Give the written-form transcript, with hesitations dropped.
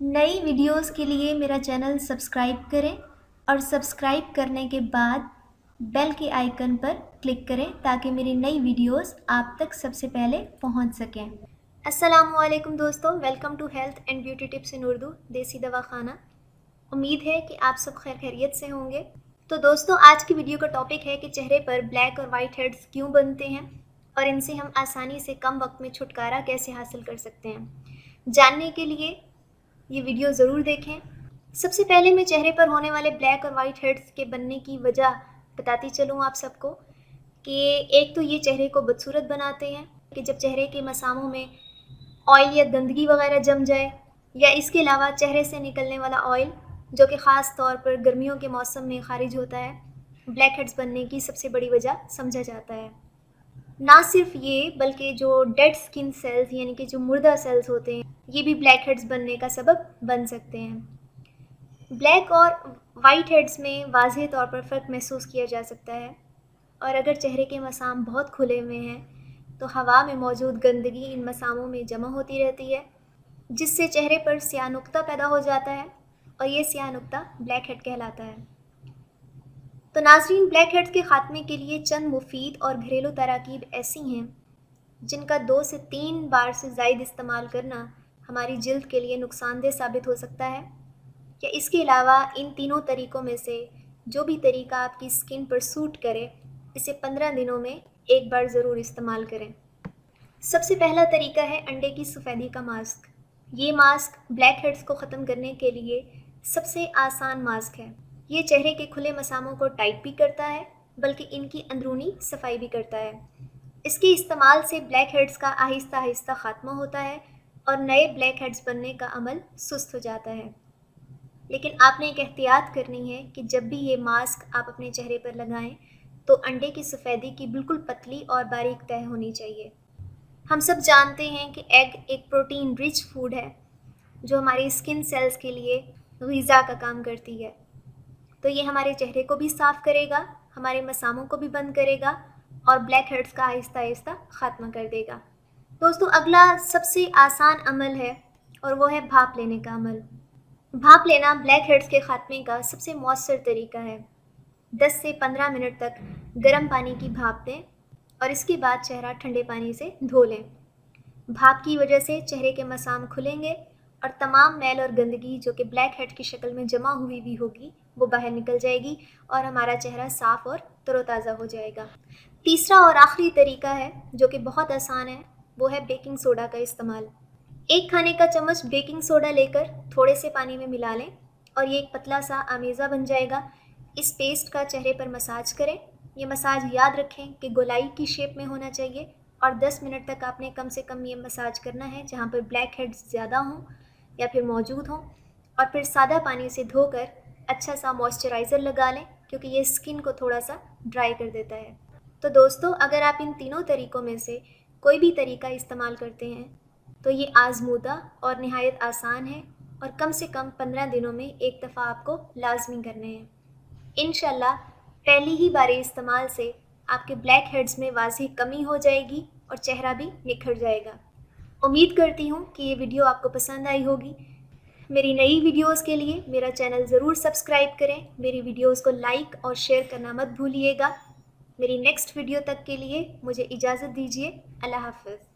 नई वीडियोस के लिए मेरा चैनल सब्सक्राइब करें और सब्सक्राइब करने के बाद बेल के आइकन पर क्लिक करें ताकि मेरी नई वीडियोस आप तक सबसे पहले पहुंच सकें। अस्सलामुअलैकुम दोस्तों, welcome to health and beauty tips in Urdu Desi Dawakhana. उम्मीद है कि आप सब खैरियत से होंगे। तो दोस्तों, आज की वीडियो का टॉपिक है कि चेहरे पर ब्लैक और वाइट हेड्स क्यों बनते हैं और इनसे हम आसानी से कम वक्त में छुटकारा कैसे हासिल कर सकते हैं। जानने के लिए ये वीडियो ज़रूर देखें। सबसे पहले मैं चेहरे पर होने वाले ब्लैक और वाइट हेड्स के बनने की वजह बताती चलूँ आप सबको कि एक तो ये चेहरे को बदसूरत बनाते हैं कि जब चेहरे के मसामों में ऑयल या गंदगी वगैरह जम जाए, या इसके अलावा चेहरे से निकलने वाला ऑयल जो कि ख़ास तौर पर गर्मियों के मौसम में खारिज होता है, ब्लैक हेड्स बनने की सबसे बड़ी वजह समझा जाता है। ना सिर्फ ये बल्कि जो डेड स्किन सेल्स यानी कि जो मुर्दा सेल्स होते हैं, ये भी ब्लैक हेड्स बनने का सबब बन सकते हैं। ब्लैक और वाइट हेड्स में वाज़ेह तौर पर फ़र्क महसूस किया जा सकता है, और अगर चेहरे के मसाम बहुत खुले हुए हैं तो हवा में मौजूद गंदगी इन मसामों में जमा होती रहती है, जिससे चेहरे पर स्याह नुक्ता पैदा हो जाता है और ये स्याह नुक्ता ब्लैक हेड कहलाता है। तो नाज़रीन, ब्लैक हेड्स के ख़ात्मे के लिए चंद मुफीद और घरेलू तराकीब ऐसी हैं जिनका 2 से 3 बार से ज़ायद इस्तेमाल करना हमारी जिल्द के लिए नुकसानदेह साबित हो सकता है। या इसके अलावा इन तीनों तरीक़ों में से जो भी तरीका आपकी स्किन पर सूट करे, इसे 15 दिनों में एक बार ज़रूर इस्तेमाल करें। सबसे पहला तरीका है अंडे की सफ़ेदी का मास्क। ये मास्क ब्लैक हेड्स को ख़त्म करने के लिए सबसे आसान मास्क है। ये चेहरे के खुले मसामों को टाइट भी करता है, बल्कि इनकी अंदरूनी सफाई भी करता है। इसके इस्तेमाल से ब्लैक हेड्स का आहिस्ता आहिस्ता ख़ात्मा होता है और नए ब्लैक हेड्स बनने का अमल सुस्त हो जाता है। लेकिन आपने एक एहतियात करनी है कि जब भी ये मास्क आप अपने चेहरे पर लगाएं तो अंडे की सफ़ेदी की बिल्कुल पतली और बारीक तह होनी चाहिए। हम सब जानते हैं कि एग एक प्रोटीन रिच फूड है जो हमारी स्किन सेल्स के लिए ग़िज़ा का काम करती है। तो ये हमारे चेहरे को भी साफ़ करेगा, हमारे मसामों को भी बंद करेगा और ब्लैक हेड्स का आहिस्ता आहिस्ता ख़ात्मा कर देगा। दोस्तों, अगला सबसे आसान अमल है और वो है भाप लेने का अमल। भाप लेना ब्लैक हेड्स के ख़ात्मे का सबसे मौसर तरीका है। 10 से 15 मिनट तक गर्म पानी की भाप दें और इसके बाद चेहरा ठंडे पानी से धो लें। भाप की वजह से चेहरे के मसाम खुलेंगे और तमाम मैल और गंदगी जो कि ब्लैक हेड की शक्ल में जमा हुई भी होगी वो बाहर निकल जाएगी और हमारा चेहरा साफ़ और तरोताज़ा हो जाएगा। तीसरा और आखिरी तरीका है जो कि बहुत आसान है, वो है बेकिंग सोडा का इस्तेमाल। 1 खाने का चम्मच बेकिंग सोडा लेकर थोड़े से पानी में मिला लें और ये एक पतला सा आमेज़ा बन जाएगा। इस पेस्ट का चेहरे पर मसाज करें। ये मसाज याद रखें कि गोलाई की शेप में होना चाहिए और 10 मिनट तक आपने कम से कम ये मसाज करना है जहाँ पर ब्लैक हेड्स ज़्यादा हों या फिर मौजूद हों, और फिर सादा पानी से धोकर अच्छा सा मॉइस्चराइज़र लगा लें क्योंकि ये स्किन को थोड़ा सा ड्राई कर देता है। तो दोस्तों, अगर आप इन तीनों तरीक़ों में से कोई भी तरीका इस्तेमाल करते हैं तो ये आज़मूदा और निहायत आसान है और कम से कम 15 दिनों में एक दफ़ा आपको लाजमी करने हैं। इंशाल्लाह पहली ही बार इस्तेमाल से आपके ब्लैक हेड्स में वाज़ेह कमी हो जाएगी और चेहरा भी निखर जाएगा। उम्मीद करती हूँ कि ये वीडियो आपको पसंद आई होगी। मेरी नई वीडियोस के लिए मेरा चैनल ज़रूर सब्सक्राइब करें। मेरी वीडियोस को लाइक और शेयर करना मत भूलिएगा। मेरी नेक्स्ट वीडियो तक के लिए मुझे इजाज़त दीजिए। अल्लाह हाफ़िज़।